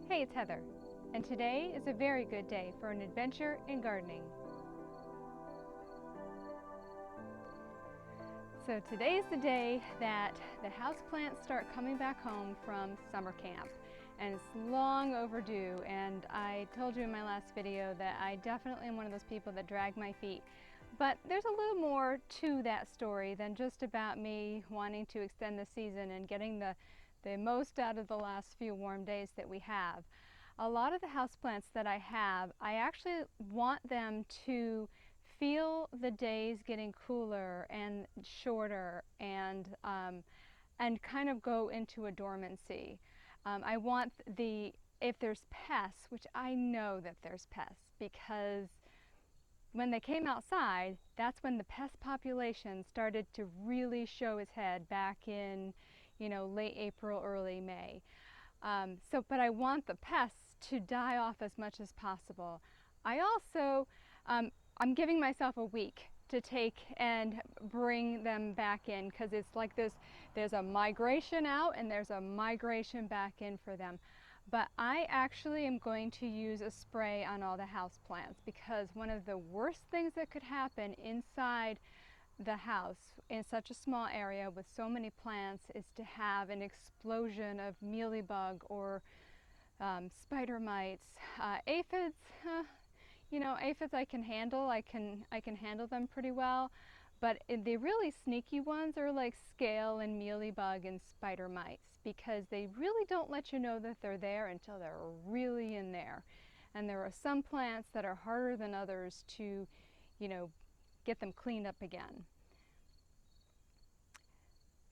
Hey, it's Heather, and today is a very good day for an adventure in gardening. So today's the day that the houseplants start coming back home from summer camp, and it's long overdue. And I told you in my last video that I definitely am one of those people that drag my feet. But there's a little more to that story than just about me wanting to extend the season and getting the most out of the last few warm days that we have. A lot of the houseplants that I have, I actually want them to feel the days getting cooler and shorter and kind of go into a dormancy. I want if there's pests, which I know that there's pests, because when they came outside, that's when the pest population started to really show its head back in, late April, early May. But I want the pests to die off as much as possible. I also, I'm giving myself a week to take and bring them back in, because it's like this, there's a migration out and there's a migration back in for them. But I actually am going to use a spray on all the houseplants, because one of the worst things that could happen inside the house in such a small area with so many plants is to have an explosion of mealybug or spider mites. Aphids, aphids I can handle. I can handle them pretty well. But the really sneaky ones are like scale and mealybug and spider mites, because they really don't let you know that they're there until they're really in there. And there are some plants that are harder than others to, get them cleaned up again.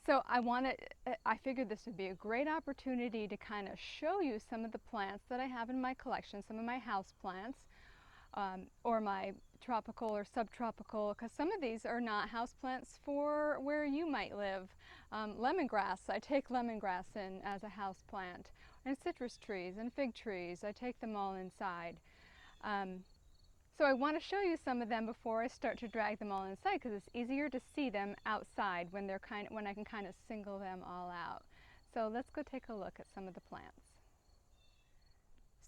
So I figured this would be a great opportunity to kind of show you some of the plants that I have in my collection, some of my house plants, or my tropical or subtropical, because some of these are not houseplants for where you might live. Lemongrass, I take lemongrass in as a house plant, and citrus trees and fig trees, I take them all inside. So I want to show you some of them before I start to drag them all inside, because it's easier to see them outside when when I can kind of single them all out. So let's go take a look at some of the plants.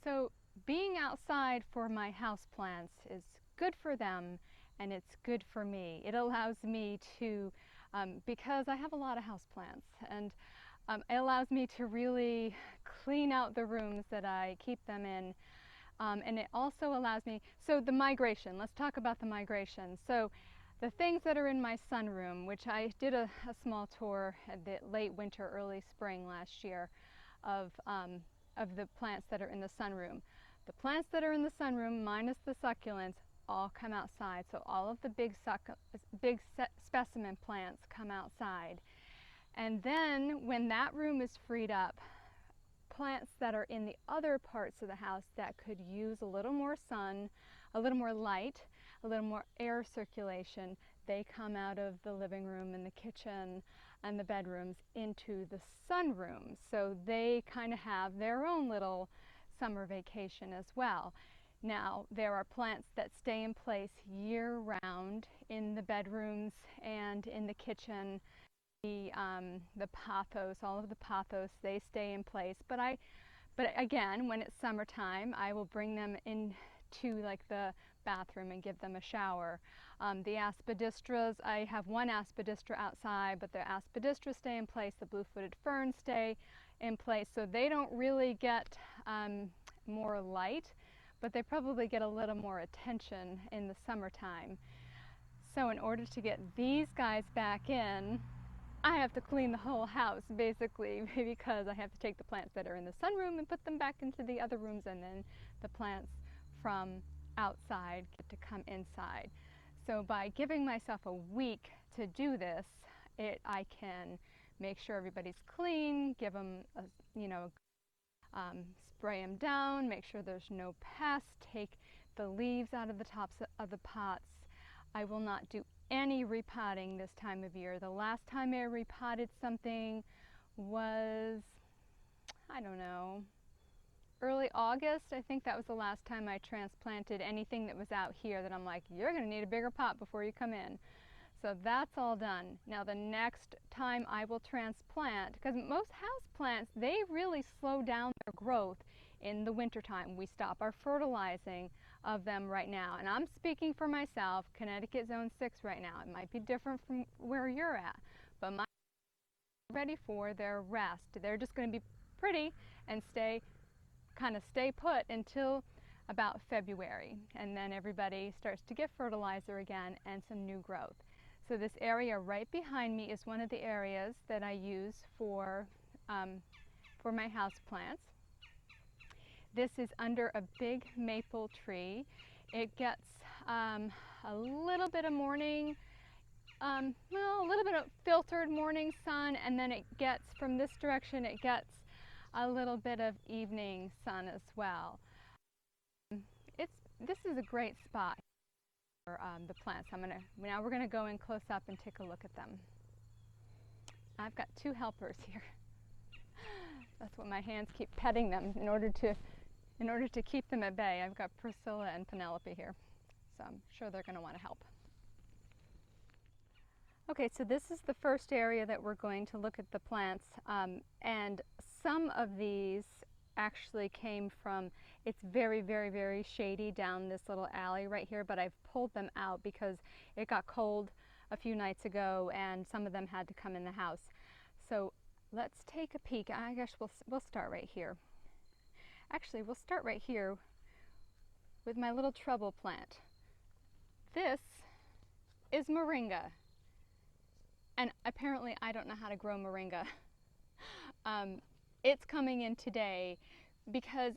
So being outside for my house plants is good for them, and it's good for me. It allows me to, because I have a lot of house plants, and it allows me to really clean out the rooms that I keep them in. And it also allows me, so the migration, let's talk about the migration. So the things that are in my sunroom, which I did a small tour at the late winter, early spring last year of the plants that are in the sunroom. The plants that are in the sunroom, minus the succulents, all come outside. So all of the big specimen plants come outside. And then when that room is freed up, plants that are in the other parts of the house that could use a little more sun, a little more light, a little more air circulation, they come out of the living room and the kitchen and the bedrooms into the sunroom. So they kind of have their own little summer vacation as well. Now, there are plants that stay in place year-round in the bedrooms and in the kitchen. The pothos, all of the pothos, they stay in place. But again, when it's summertime, I will bring them into like the bathroom and give them a shower. The aspidistras, I have one aspidistra outside, but the aspidistras stay in place. The blue-footed ferns stay in place, so they don't really get more light, but they probably get a little more attention in the summertime. So in order to get these guys back in, I have to clean the whole house, basically, because I have to take the plants that are in the sunroom and put them back into the other rooms, and then the plants from outside get to come inside. So by giving myself a week to do this, I can make sure everybody's clean, give them spray them down, make sure there's no pests, take the leaves out of the tops of the pots. I will not do any repotting this time of year. The last time I repotted something was, I don't know, early August. I think that was the last time I transplanted anything that was out here that I'm like, you're going to need a bigger pot before you come in. So that's all done. Now the next time I will transplant, because most house plants, they really slow down their growth in the wintertime. We stop our fertilizing of them right now. And I'm speaking for myself, Connecticut Zone 6 right now. It might be different from where you're at, but my ready for their rest. They're just going to be pretty and kind of stay put until about February, and then everybody starts to get fertilizer again and some new growth. So this area right behind me is one of the areas that I use for my houseplants. This is under a big maple tree. It gets a little bit of morning, well, a little bit of filtered morning sun, and then it gets, from this direction, it gets a little bit of evening sun as well. This is a great spot for the plants. Now we're gonna go in close up and take a look at them. I've got two helpers here. That's what my hands keep petting them in order to keep them at bay. I've got Priscilla and Penelope here, so I'm sure they're gonna wanna help. Okay, so this is the first area that we're going to look at the plants, and some of these actually came from, it's very, very, very shady down this little alley right here, but I've pulled them out because it got cold a few nights ago and some of them had to come in the house. So let's take a peek. I guess we'll start right here. Actually, we'll start right here with my little trouble plant. This is moringa. And apparently I don't know how to grow moringa. It's coming in today because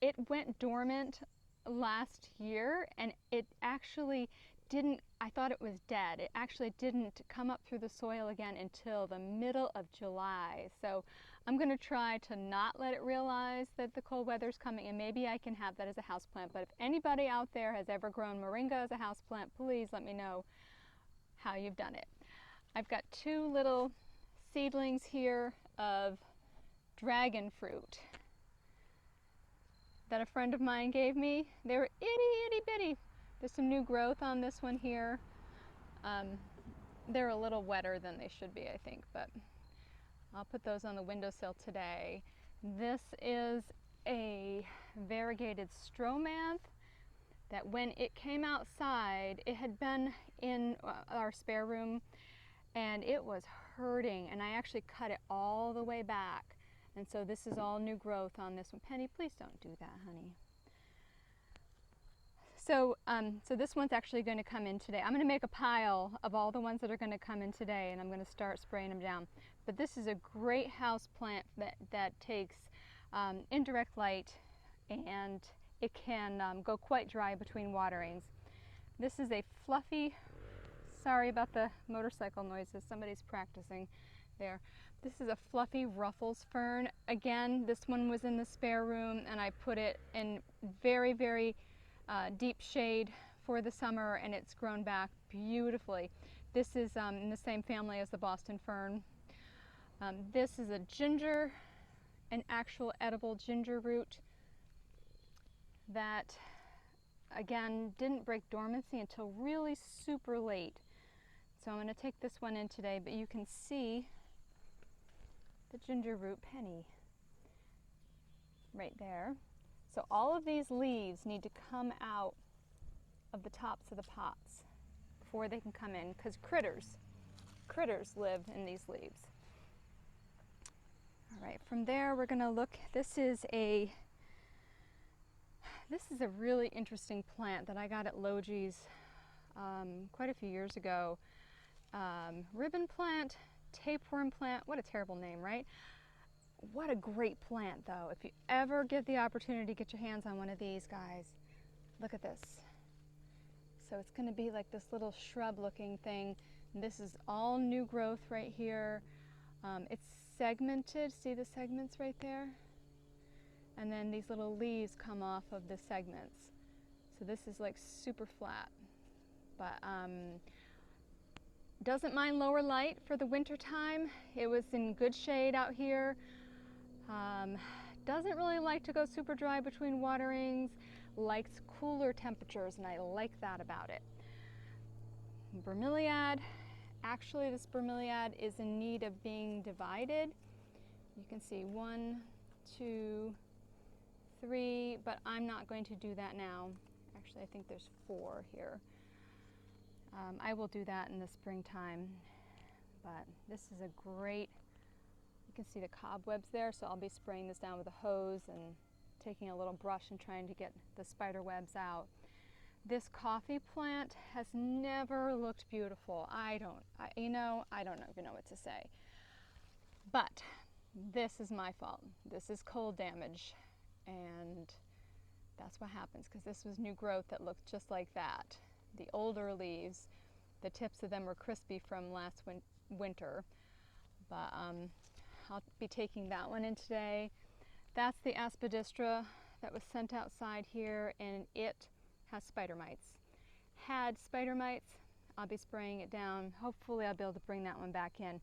it went dormant last year and it actually didn't, I thought it was dead. It actually didn't come up through the soil again until the middle of July. So I'm gonna try to not let it realize that the cold weather's coming, and maybe I can have that as a houseplant. But if anybody out there has ever grown moringa as a houseplant, please let me know how you've done it. I've got two little seedlings here of dragon fruit that a friend of mine gave me. They were itty bitty. There's some new growth on this one here. They're a little wetter than they should be, I think, but I'll put those on the windowsill today. This is a variegated stromanth that when it came outside, it had been in our spare room and it was hurting, and I actually cut it all the way back. And so this is all new growth on this one. Penny, please don't do that, honey. So, so this one's actually going to come in today. I'm going to make a pile of all the ones that are going to come in today, and I'm going to start spraying them down. But this is a great house plant that takes indirect light, and it can go quite dry between waterings. This is a fluffy, sorry about the motorcycle noises, somebody's practicing there. This is a fluffy Ruffles fern. Again, this one was in the spare room and I put it in very, very deep shade for the summer, and it's grown back beautifully. This is in the same family as the Boston fern. This is a ginger, an actual edible ginger root that, again, didn't break dormancy until really super late. So I'm going to take this one in today, but you can see the ginger root, Penny, right there. So all of these leaves need to come out of the tops of the pots before they can come in, because critters live in these leaves. All right, from there we're going to look, this is a really interesting plant that I got at Logie's quite a few years ago. Ribbon plant, tapeworm plant, what a terrible name, right? What a great plant though. If you ever get the opportunity to get your hands on one of these guys, look at this. So it's going to be like this little shrub looking thing. This is all new growth right here. It's segmented, see the segments right there? And then these little leaves come off of the segments. So this is like super flat, but doesn't mind lower light for the winter time. It was in good shade out here. Doesn't really like to go super dry between waterings, likes cooler temperatures, and I like that about it. Bromeliad, actually this bromeliad is in need of being divided. You can see 1, 2, 3, but I'm not going to do that now. Actually, I think there's 4 here. I will do that in the springtime, but this is a great, you can see the cobwebs there, so I'll be spraying this down with a hose and taking a little brush and trying to get the spider webs out. This coffee plant has never looked beautiful. I don't even know what to say. But this is my fault. This is cold damage, and that's what happens, because this was new growth that looked just like that. The older leaves, the tips of them were crispy from last winter, but I'll be taking that one in today. That's the aspidistra that was sent outside here, and it has spider mites. Had spider mites, I'll be spraying it down. Hopefully I'll be able to bring that one back in.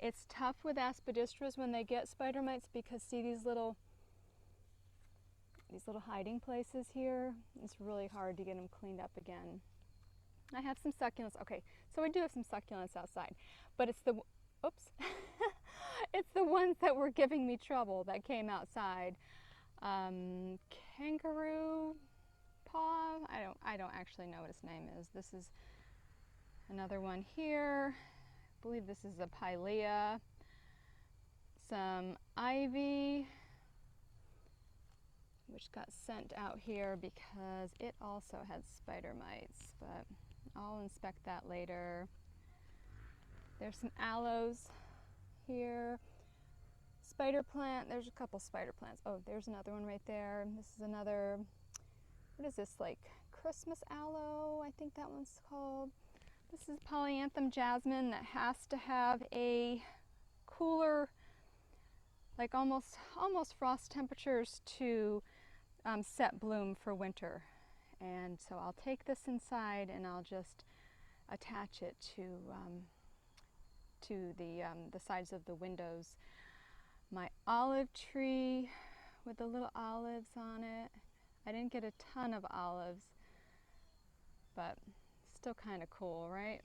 It's tough with aspidistras when they get spider mites, because see these little hiding places here? It's really hard to get them cleaned up again. I have some succulents. Okay, so I do have some succulents outside, but it's the, oops, it's the ones that were giving me trouble that came outside. Kangaroo paw, I don't actually know what its name is. This is another one here. I believe this is a pilea. Some ivy, which got sent out here because it also had spider mites, but I'll inspect that later. There's some aloes here. Spider plant, there's a couple spider plants. Oh, there's another one right there. This is another, what is this, like Christmas aloe, I think that one's called. This is polyanthum jasmine that has to have a cooler, like almost frost temperatures to set bloom for winter. And so I'll take this inside and I'll just attach it to the sides of the windows. My olive tree with the little olives on it. I didn't get a ton of olives, but still kind of cool, right?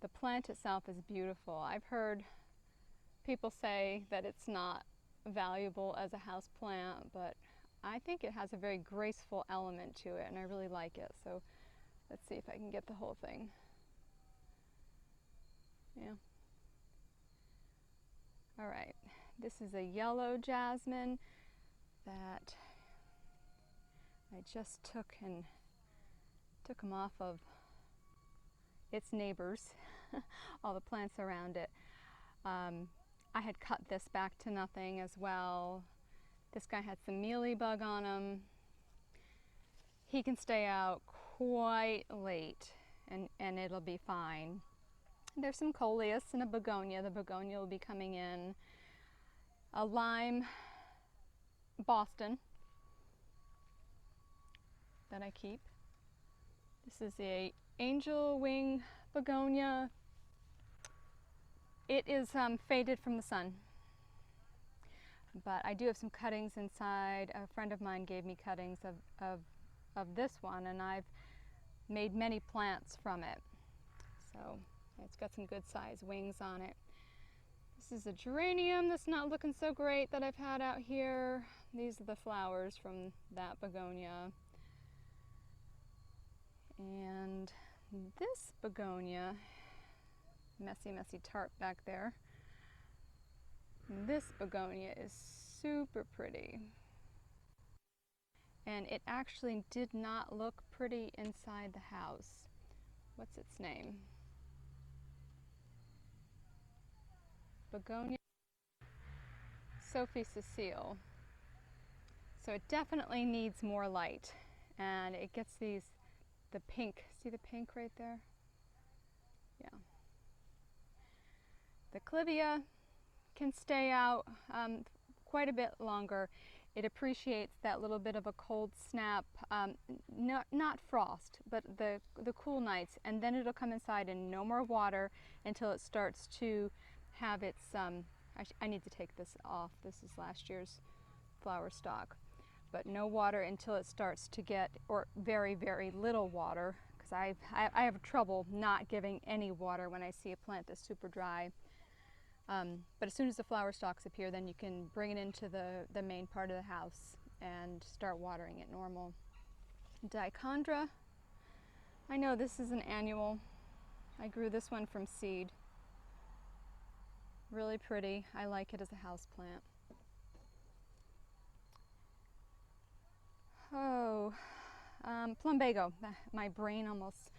The plant itself is beautiful. I've heard people say that it's not valuable as a house plant, but I think it has a very graceful element to it, and I really like it. So let's see if I can get the whole thing. Yeah. All right. This is a yellow jasmine that I just took them off of its neighbors, all the plants around it. I had cut this back to nothing as well. This guy had some mealybug on him. He can stay out quite late and it'll be fine. There's some coleus and a begonia. The begonia will be coming in. A lime Boston that I keep. This is a angel wing begonia. It is faded from the sun, but I do have some cuttings inside. A friend of mine gave me cuttings of this one, and I've made many plants from it. So it's got some good size wings on it. This is a geranium that's not looking so great that I've had out here. These are the flowers from that begonia. And this begonia, messy tart back there. This begonia is super pretty. And it actually did not look pretty inside the house. What's its name? Begonia Sophie Cecile. So it definitely needs more light, and it gets the pink. See the pink right there? Yeah. The clivia can stay out quite a bit longer. It appreciates that little bit of a cold snap, not frost, but the cool nights, and then it'll come inside and no more water until it starts to have its, I need to take this off. This is last year's flower stock. But no water until it starts to get, or very, very little water, because I have trouble not giving any water when I see a plant that's super dry. But as soon as the flower stalks appear, then you can bring it into the main part of the house and start watering it normal. Dichondra, I know this is an annual. I grew this one from seed. Really pretty. I like it as a house plant. Oh, plumbago. My brain almost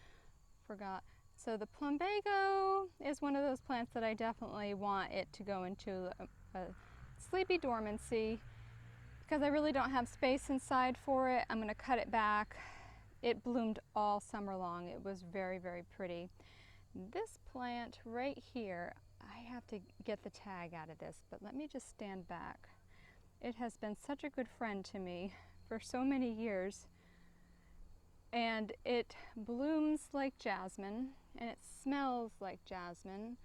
forgot. So the plumbago is one of those plants that I definitely want it to go into a sleepy dormancy because I really don't have space inside for it. I'm going to cut it back. It bloomed all summer long. It was very, very pretty. This plant right here, I have to get the tag out of this, but let me just stand back. It has been such a good friend to me for so many years, and it blooms like jasmine and it smells like jasmine,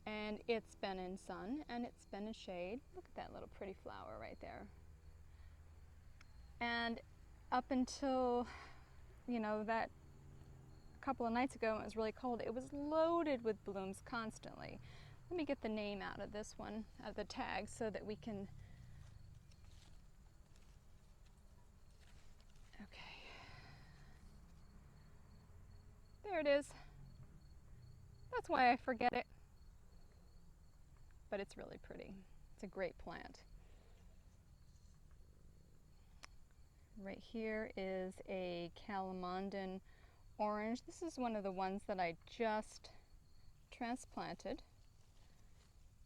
and it's been in sun and it's been in shade. Look at that little pretty flower right there. And up until, you know, that couple of nights ago when it was really cold, it was loaded with blooms constantly. Let me get the name out of this one, of the tag, so that we can. Okay. There it is. That's why I forget it. But it's really pretty. It's a great plant. Right here is a Calamandan orange. This is one of the ones that I just transplanted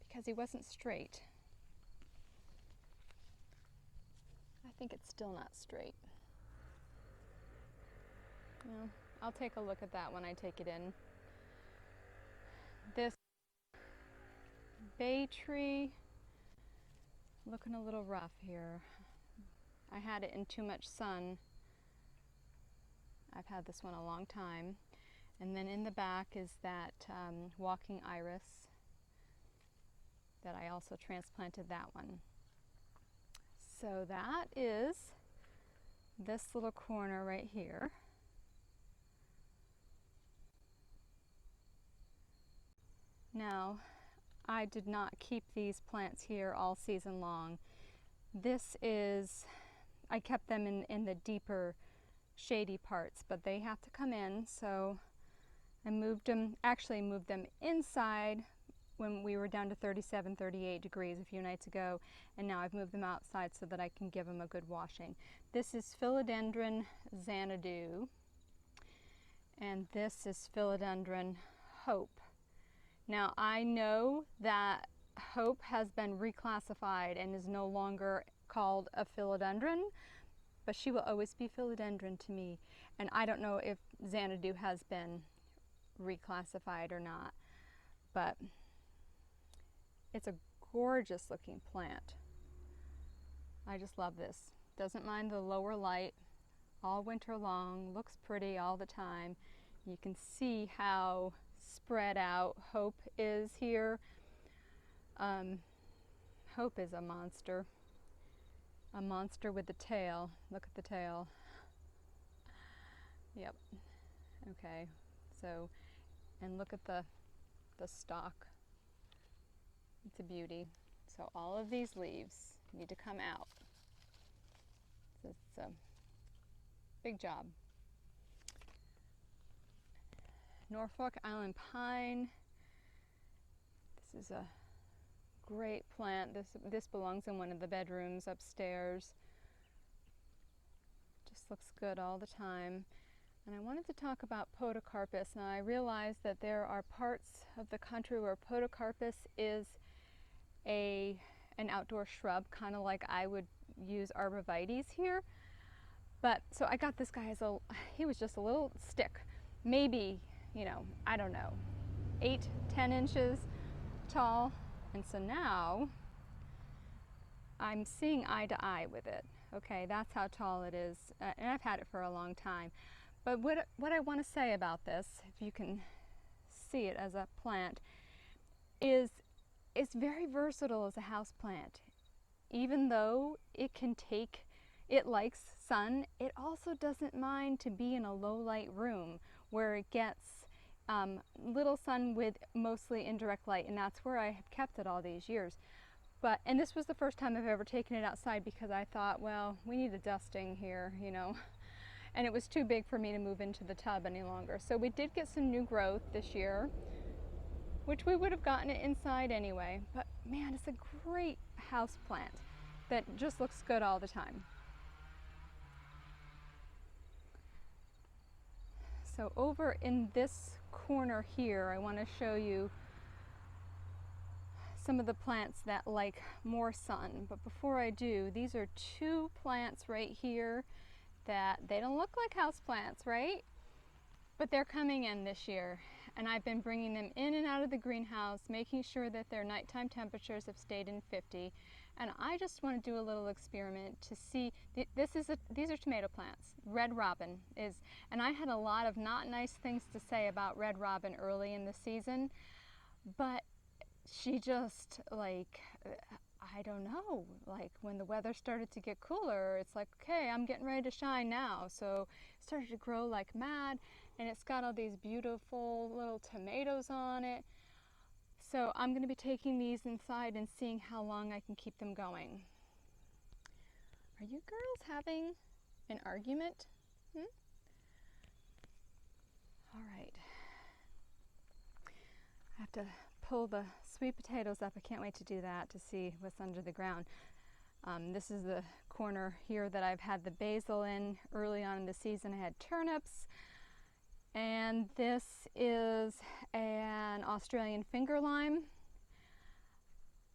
because he wasn't straight. I think it's still not straight. Yeah, I'll take a look at that when I take it in. This bay tree, looking a little rough here. I had it in too much sun. I've had this one a long time. And then in the back is that walking iris that I also transplanted that one. So that is this little corner right here. Now, I did not keep these plants here all season long. This is, I kept them in the deeper shady parts, but they have to come in, so I moved them, actually moved them inside when we were down to 37, 38 degrees a few nights ago, and now I've moved them outside so that I can give them a good washing. This is Philodendron Xanadu, and this is Philodendron Hope. Now I know that Hope has been reclassified and is no longer called a philodendron, but she will always be philodendron to me. And I don't know if Xanadu has been reclassified or not, but it's a gorgeous looking plant. I just love this. Doesn't mind the lower light all winter long, looks pretty all the time. You can see how spread out Hope is here. Hope is a monster with the tail. Look at the tail. Yep. Okay. So, and look at the stalk. It's a beauty. So all of these leaves need to come out. So it's a big job. Norfolk Island pine. This is a great plant. This belongs in one of the bedrooms upstairs. Just looks good all the time. And I wanted to talk about podocarpus. Now I realize that there are parts of the country where podocarpus is an outdoor shrub, kind of like I would use arborvitaes here. But so I got this guy as he was just a little stick, maybe, you know, I don't know, 8, 10 inches tall. And so now I'm seeing eye to eye with it. Okay, that's how tall it is. And I've had it for a long time. But what I want to say about this, if you can see it as a plant, is it's very versatile as a house plant. Even though it likes sun, it also doesn't mind to be in a low light room where it gets little sun with mostly indirect light, and that's where I have kept it all these years. And this was the first time I've ever taken it outside because I thought, well, we need a dusting here, you know. And it was too big for me to move into the tub any longer. So we did get some new growth this year, which we would have gotten it inside anyway. But man, it's a great house plant that just looks good all the time. So over in this corner here, I want to show you some of the plants that like more sun. But before I do, these are two plants right here that they don't look like house plants, right? But they're coming in this year, and I've been bringing them in and out of the greenhouse, making sure that their nighttime temperatures have stayed in 50. And I just want to do a little experiment to see. These are tomato plants. Red Robin is, and I had a lot of not nice things to say about Red Robin early in the season, but she just, like, I don't know, like when the weather started to get cooler, it's like, okay, I'm getting ready to shine now. So it started to grow like mad, and it's got all these beautiful little tomatoes on it. So I'm going to be taking these inside and seeing how long I can keep them going. Are you girls having an argument? All right. I have to pull the sweet potatoes up. I can't wait to do that to see what's under the ground. This is the corner here that I've had the basil in early on in the season. I had turnips, and this is an Australian finger lime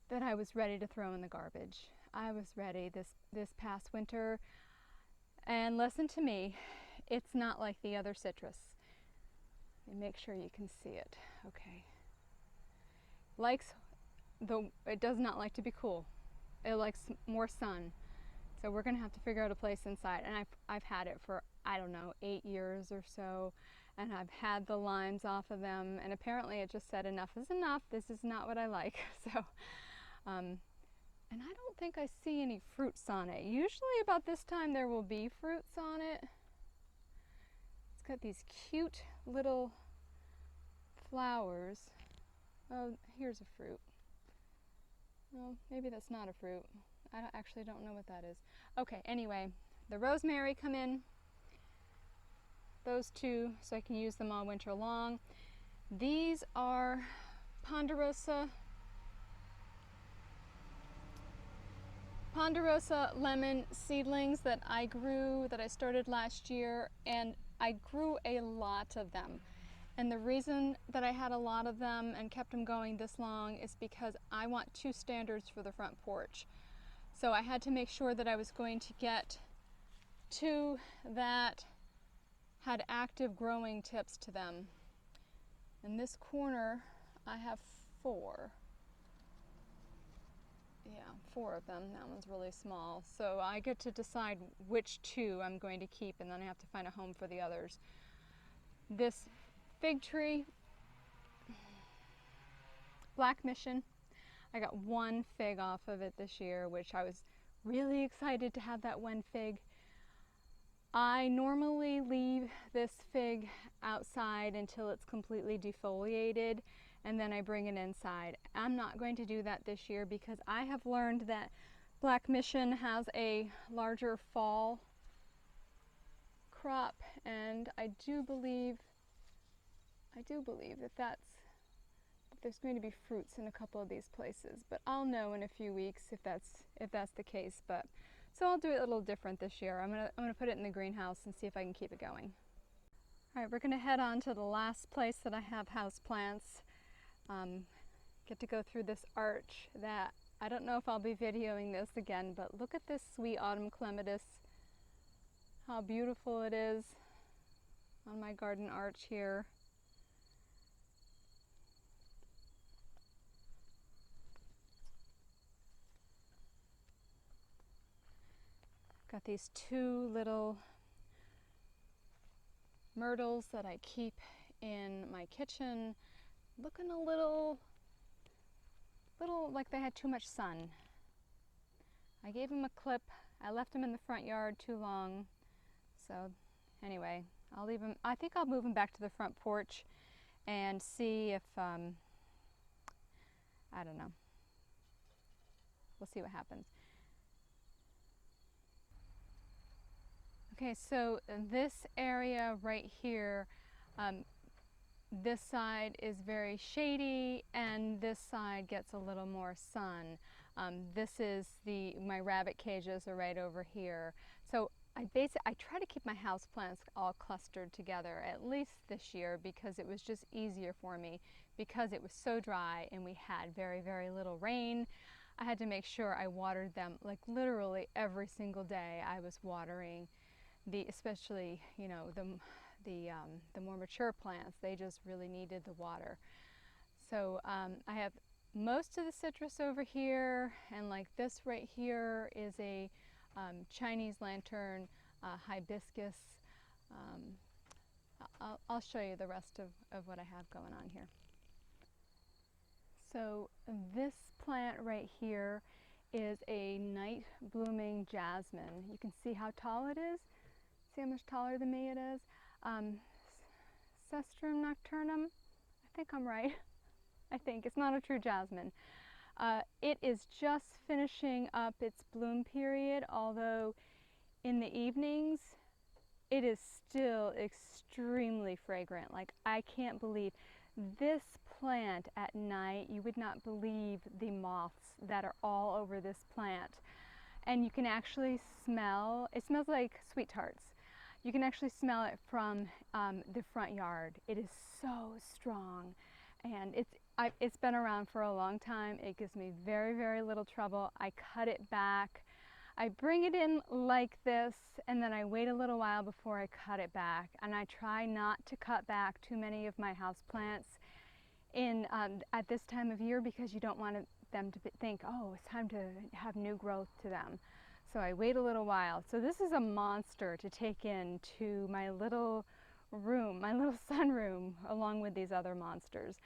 that I was ready to throw in the garbage. I was ready this past winter, and listen to me, it's not like the other citrus. Let me make sure you can see it. Okay. It does not like to be cool. It likes more sun. So we're gonna have to figure out a place inside. And I've had it for, I don't know, 8 years or so. And I've had the limes off of them. And apparently it just said enough is enough. This is not what I like. So, and I don't think I see any fruits on it. Usually about this time there will be fruits on it. It's got these cute little flowers. Oh, here's a fruit. Well, maybe that's not a fruit. I actually don't know what that is. Okay, anyway, the rosemary come in. Those two, so I can use them all winter long. These are Ponderosa lemon seedlings that I grew, that I started last year, and I grew a lot of them. And the reason that I had a lot of them and kept them going this long is because I want 2 standards for the front porch. So I had to make sure that I was going to get 2 that had active growing tips to them. In this corner, I have 4. Yeah, 4 of them. That one's really small. So I get to decide which 2 I'm going to keep, and then I have to find a home for the others. This fig tree, Black Mission, I got 1 fig off of it this year, which I was really excited to have that 1 fig. I normally leave this fig outside until it's completely defoliated, and then I bring it inside. I'm not going to do that this year because I have learned that Black Mission has a larger fall crop, and I do believe that there's going to be fruits in a couple of these places, but I'll know in a few weeks if that's the case. But so I'll do it a little different this year. I'm gonna put it in the greenhouse and see if I can keep it going. All right, we're gonna head on to the last place that I have house plants. Get to go through this arch that I don't know if I'll be videoing this again, but look at this sweet autumn clematis. How beautiful it is on my garden arch here. Got these 2 little myrtles that I keep in my kitchen, looking a little like they had too much sun. I gave them a clip. I left them in the front yard too long. So anyway, I'll leave them. I think I'll move them back to the front porch and see if, I don't know. we'll see what happens. Okay, so this area right here, this side is very shady and this side gets a little more sun. This is my rabbit cages are right over here. So I try to keep my houseplants all clustered together, at least this year, because it was just easier for me because it was so dry and we had very, very little rain. I had to make sure I watered them like literally every single day. I was watering especially, you know, the more mature plants. They just really needed the water. So I have most of the citrus over here, and like this right here is a Chinese lantern hibiscus. I'll show you the rest of what I have going on here. So this plant right here is a night blooming jasmine. You can see how tall it is. See how much taller than me it is? Cestrum nocturnum. I think I'm right. I think it's not a true jasmine. It is just finishing up its bloom period, although in the evenings it is still extremely fragrant. Like, I can't believe this plant at night. You would not believe the moths that are all over this plant. And you can actually smell, it smells like sweet tarts. You can actually smell it from the front yard. It is so strong, and it's been around for a long time. It gives me very, very little trouble. I cut it back. I bring it in like this, and then I wait a little while before I cut it back. And I try not to cut back too many of my houseplants at this time of year, because you don't want them to think, oh, it's time to have new growth to them. So I wait a little while. So this is a monster to take into my little room, my little sunroom, along with these other monsters.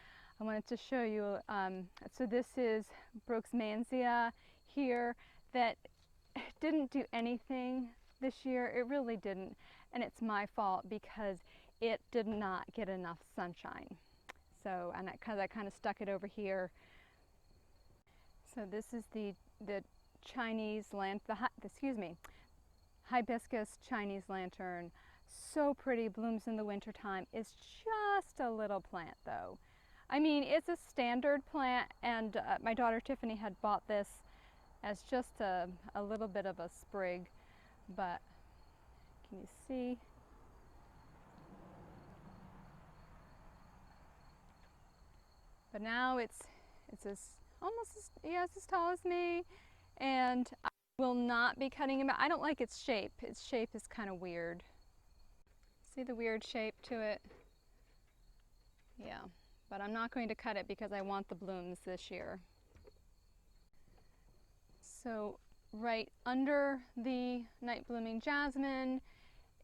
I wanted to show you, so this is Brooksmansia here that didn't do anything this year. It really didn't, and it's my fault because it did not get enough sunshine. So, and because I kind of stuck it over here. So this is the Chinese hibiscus Chinese lantern. So pretty, blooms in the wintertime. It's just a little plant though. I mean, it's a standard plant, and my daughter Tiffany had bought this as just a little bit of a sprig, but can you see? But now it's almost as tall as me, and I will not be cutting it back. I don't like its shape. Its shape is kind of weird. See the weird shape to it? Yeah, but I'm not going to cut it because I want the blooms this year. So right under the night blooming jasmine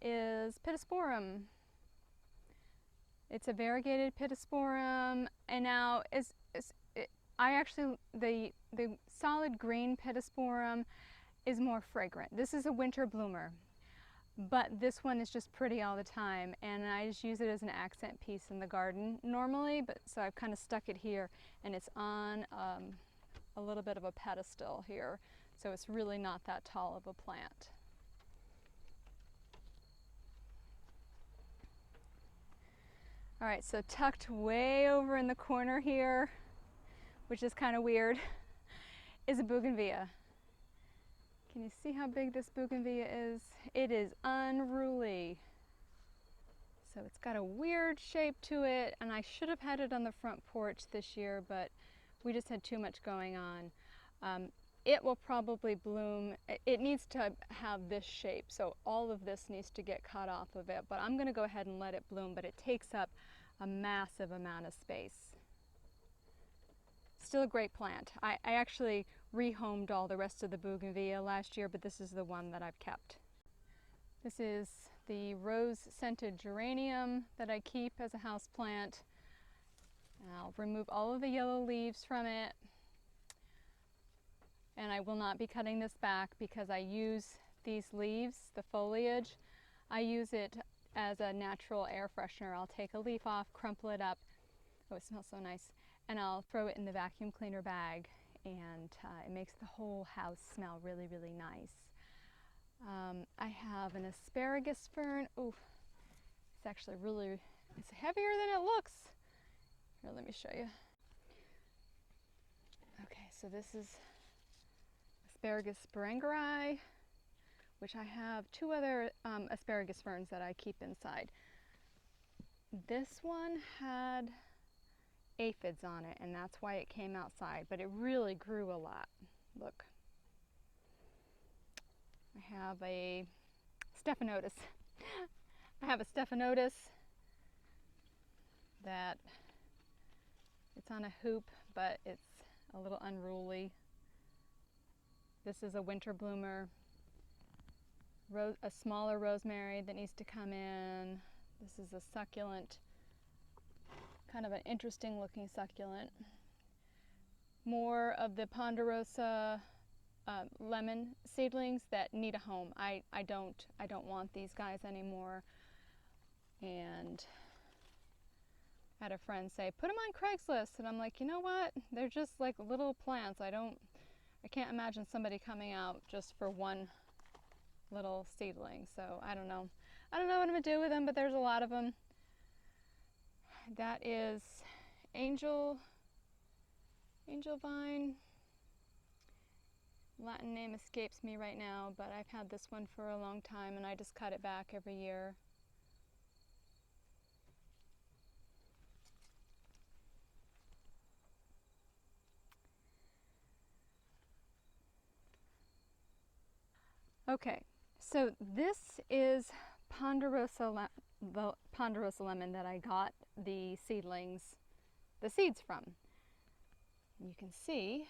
is Pittosporum. It's a variegated Pittosporum, and now the solid green Pittosporum is more fragrant. This is a winter bloomer, but this one is just pretty all the time, and I just use it as an accent piece in the garden normally, but so I've kind of stuck it here, and it's on a little bit of a pedestal here, so it's really not that tall of a plant. All right, so tucked way over in the corner here, which is kind of weird, is a bougainvillea. Can you see how big this bougainvillea is? It is unruly. So it's got a weird shape to it, and I should have had it on the front porch this year, but we just had too much going on. It will probably bloom. It needs to have this shape, so all of this needs to get cut off of it, but I'm going to go ahead and let it bloom, but it takes up a massive amount of space. Still a great plant. I actually rehomed all the rest of the bougainvillea last year, but this is the one that I've kept. This is the rose-scented geranium that I keep as a houseplant. I'll remove all of the yellow leaves from it. And I will not be cutting this back because I use these leaves, the foliage, I use it as a natural air freshener. I'll take a leaf off, crumple it up. Oh, it smells so nice. And I'll throw it in the vacuum cleaner bag. and it makes the whole house smell really, really nice. I have an asparagus fern. Oh, it's actually it's heavier than it looks. Here, let me show you. Okay, so this is asparagus sporangeri, which I have two other asparagus ferns that I keep inside. This one had aphids on it, and that's why it came outside, but it really grew a lot. Look. I have a stephanotis. I have a stephanotis that it's on a hoop, but it's a little unruly. This is a winter bloomer. A smaller rosemary that needs to come in. This is a succulent, kind of an interesting looking succulent. More of the ponderosa lemon seedlings that need a home. I don't want these guys anymore. And I had a friend say, put them on Craigslist, and I'm like, you know what? They're just like little plants. I can't imagine somebody coming out just for one little seedling. So I don't know. I don't know what I'm gonna do with them, but there's a lot of them. That is angel vine. Latin name escapes me right now, but I've had this one for a long time, and I just cut it back every year. Okay, so this is the ponderosa lemon that I got the seeds from. You can see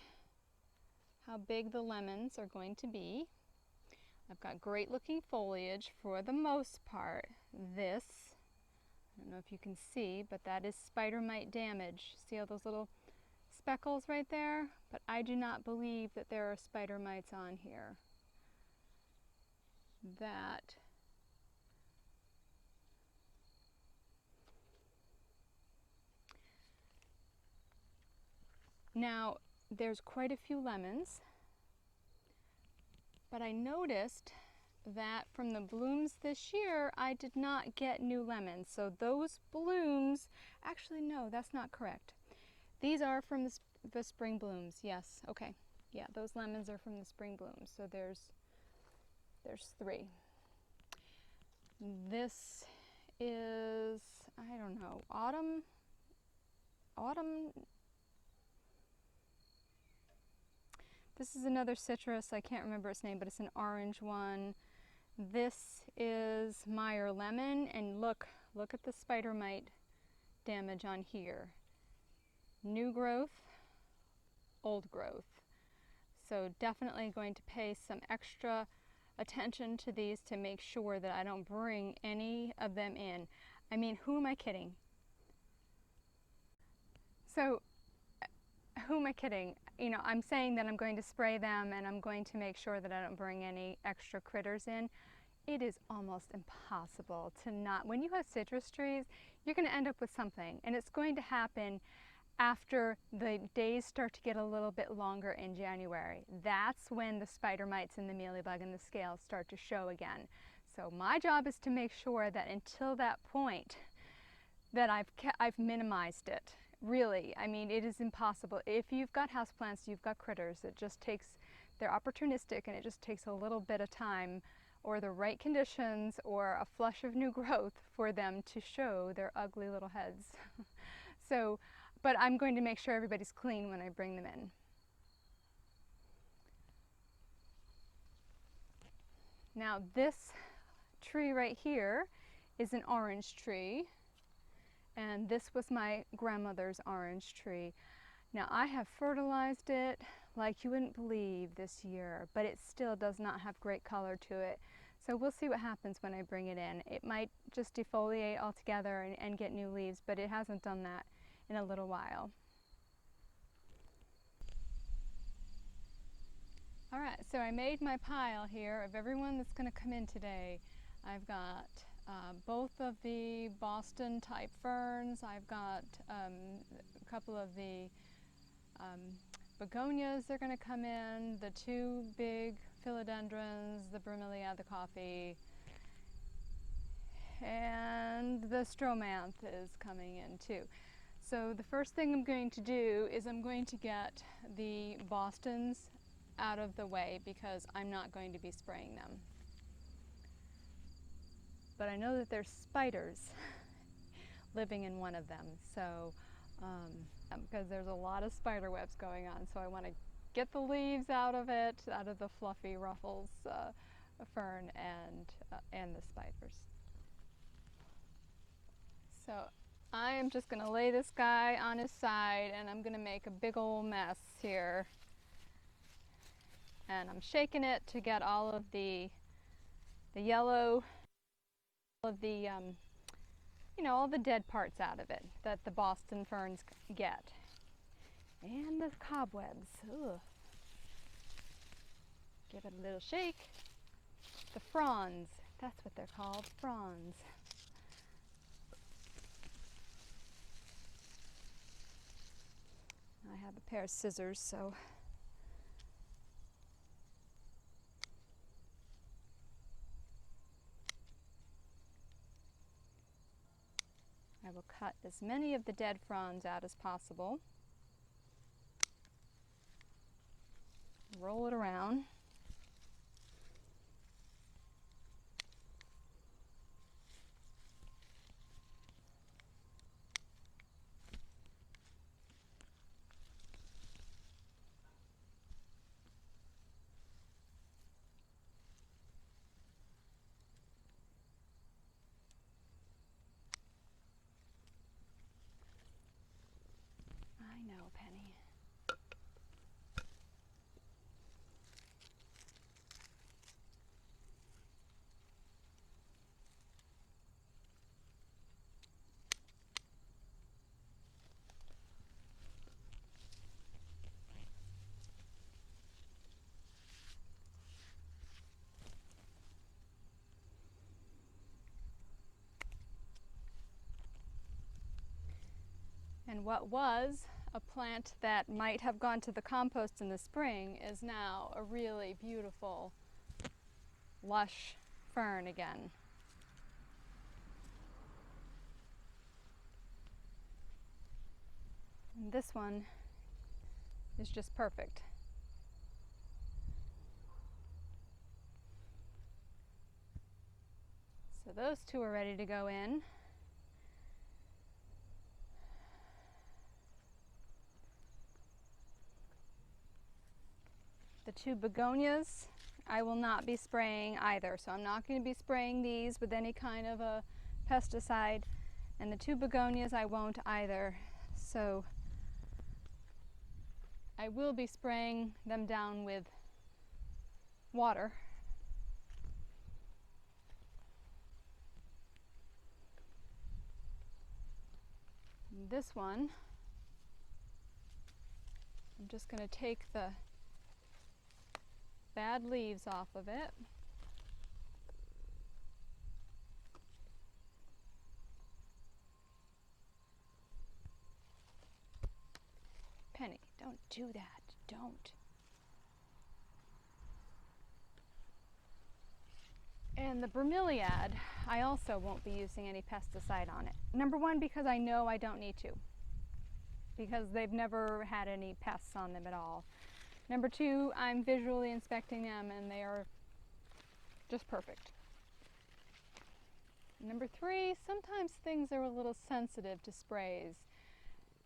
how big the lemons are going to be. I've got great looking foliage for the most part. This, I don't know if you can see, but that is spider mite damage. See all those little speckles right there? But I do not believe that there are spider mites on here. Now, there's quite a few lemons, but I noticed that from the blooms this year, I did not get new lemons. So those blooms, actually no, that's not correct. These are from the spring blooms, yes, okay. Yeah, those lemons are from the spring blooms, so there's 3. This is, I don't know, autumn. This is another citrus, I can't remember its name, but it's an orange one. This is Meyer lemon, and look at the spider mite damage on here. New growth, old growth. So definitely going to pay some extra attention to these to make sure that I don't bring any of them in. I mean, who am I kidding? So, who am I kidding? You know, I'm saying that I'm going to spray them and I'm going to make sure that I don't bring any extra critters in. It is almost impossible to not. When you have citrus trees, you're going to end up with something, and it's going to happen after the days start to get a little bit longer in January. That's when the spider mites and the mealybug and the scales start to show again. So my job is to make sure that until that point that I've minimized it. Really, I mean, it is impossible. If you've got houseplants, you've got critters. They're opportunistic, and it just takes a little bit of time or the right conditions or a flush of new growth for them to show their ugly little heads. So, but I'm going to make sure everybody's clean when I bring them in. Now this tree right here is an orange tree, and this was my grandmother's orange tree. Now I have fertilized it like you wouldn't believe this year, but it still does not have great color to it. So we'll see what happens when I bring it in. It might just defoliate altogether and get new leaves, but it hasn't done that in a little while. All right, so I made my pile here of everyone that's going to come in today. I've got both of the Boston type ferns. I've got a couple of the begonias are going to come in, the two big philodendrons, the bromeliad, the coffee, and the stromanth is coming in too. So the first thing I'm going to do is I'm going to get the Bostons out of the way because I'm not going to be spraying them. But I know that there's spiders living in one of them, so because there's a lot of spider webs going on, so I want to get the leaves out of it, out of the fluffy ruffles fern and the spiders. So I am just going to lay this guy on his side and I'm going to make a big old mess here. And I'm shaking it to get all of the yellow, all of the you know, all the dead parts out of it that the Boston ferns get. And the cobwebs. Ugh. Give it a little shake. The fronds, that's what they're called, fronds. I have a pair of scissors, so I will cut as many of the dead fronds out as possible. Roll it around. I know, Penny. And what was a plant that might have gone to the compost in the spring is now a really beautiful, lush fern again. And this one is just perfect. So those two are ready to go in. The two begonias I will not be spraying either, so I'm not going to be spraying these with any kind of a pesticide, and the two begonias I won't either, so I will be spraying them down with water. And this one, I'm just going to take the bad leaves off of it. Penny, don't do that. Don't. And the bromeliad, I also won't be using any pesticide on it. Number one, because I know I don't need to, because they've never had any pests on them at all. Number two, I'm visually inspecting them and they are just perfect. Number three, sometimes things are a little sensitive to sprays,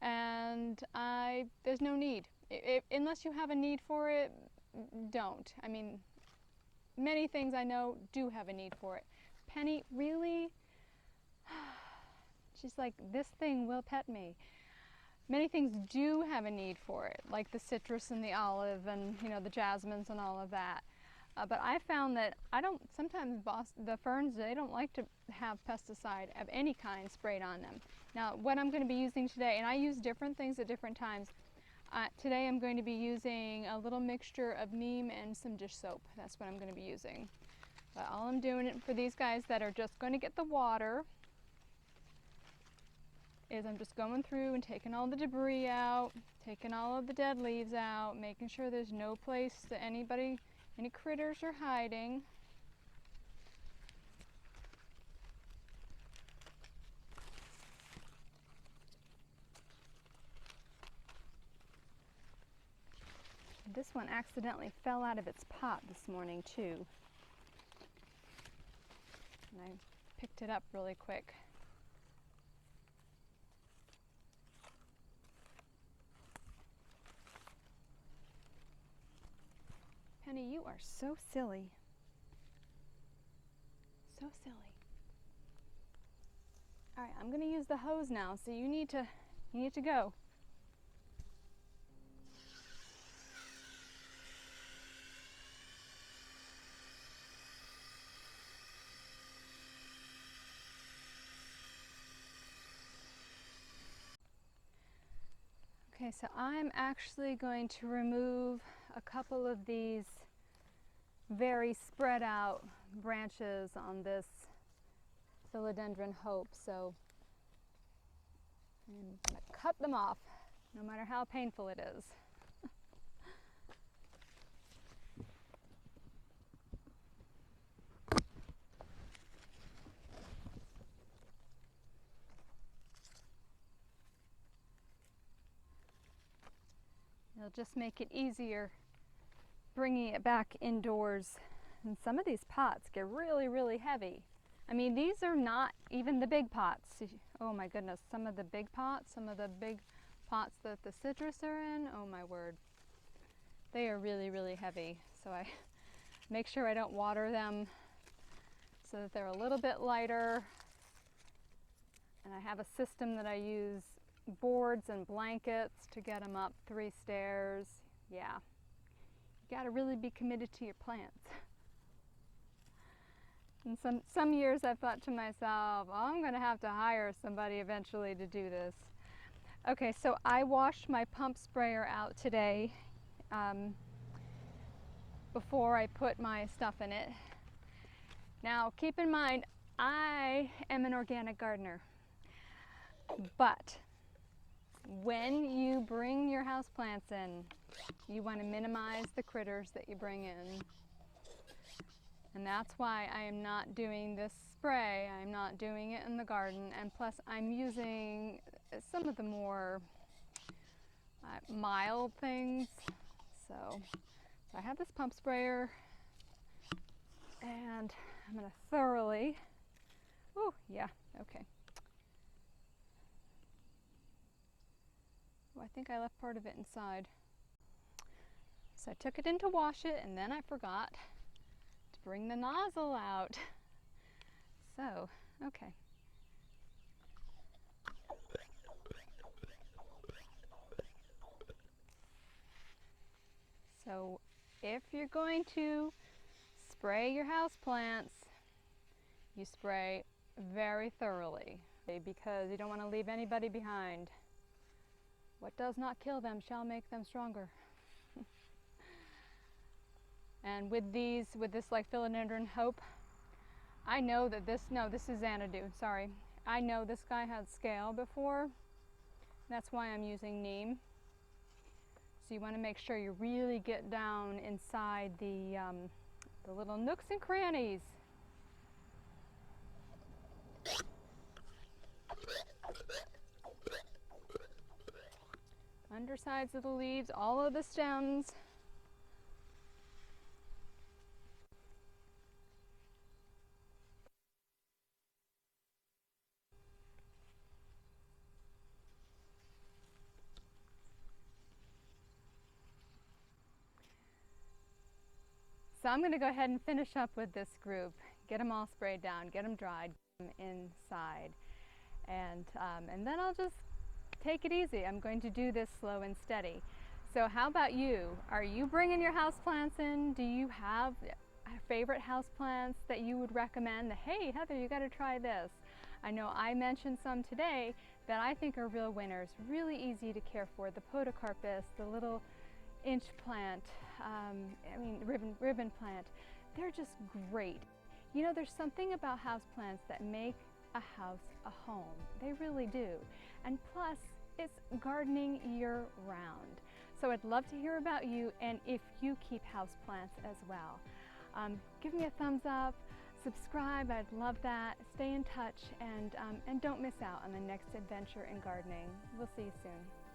and there's no need. Unless you have a need for it, don't. I mean, many things I know do have a need for it. Penny, really? She's like, this thing will pet me. Many things do have a need for it, like the citrus and the olive and, you know, the jasmines and all of that. But I found that sometimes the ferns, they don't like to have pesticide of any kind sprayed on them. Now, what I'm going to be using today, and I use different things at different times. Today I'm going to be using a little mixture of neem and some dish soap. That's what I'm going to be using. But all I'm doing it for these guys that are just going to get the water is I'm just going through and taking all the debris out, taking all of the dead leaves out, making sure there's no place that any critters are hiding. This one accidentally fell out of its pot this morning too. And I picked it up really quick. Penny, you are so silly. So silly. All right, I'm going to use the hose now, so you need to go. Okay, so I'm actually going to remove a couple of these very spread out branches on this philodendron hope. So I'm going to cut them off, no matter how painful it is. It'll just make it easier bringing it back indoors. And some of these pots get really, really heavy. I mean, these are not even the big pots. Oh my goodness, some of the big pots that the citrus are in, oh my word. They are really, really heavy. So I make sure I don't water them so that they're a little bit lighter. And I have a system that I use boards and blankets to get them up 3 stairs. Yeah, you got to really be committed to your plants. And some years I've thought to myself, oh, I'm going to have to hire somebody eventually to do this. Okay, so I washed my pump sprayer out today before I put my stuff in it. Now keep in mind, I am an organic gardener, but when you bring your houseplants in, you want to minimize the critters that you bring in. And that's why I am not doing this spray. I'm not doing it in the garden. And plus I'm using some of the more mild things. So I have this pump sprayer and I'm going to thoroughly, oh yeah, okay. Oh, I think I left part of it inside. So I took it in to wash it and then I forgot to bring the nozzle out. So, okay. So if you're going to spray your houseplants, you spray very thoroughly because you don't want to leave anybody behind. What does not kill them shall make them stronger. And with this like philodendron hope, I know that this is Xanadu, sorry. I know this guy had scale before. That's why I'm using neem. So you want to make sure you really get down inside the little nooks and crannies. Undersides of the leaves, all of the stems. So I'm going to go ahead and finish up with this group, get them all sprayed down, get them dried, get them inside, and then I'll just take it easy. I'm going to do this slow and steady. So how about you? Are you bringing your houseplants in? Do you have favorite houseplants that you would recommend? Hey Heather, you got to try this. I know I mentioned some today that I think are real winners, really easy to care for. The podocarpus, the little inch plant, ribbon plant, they're just great. You know, there's something about houseplants that make a house a home. They really do. And plus, it's gardening year-round. So I'd love to hear about you and if you keep houseplants as well. Give me a thumbs up, subscribe, I'd love that. Stay in touch and don't miss out on the next adventure in gardening. We'll see you soon.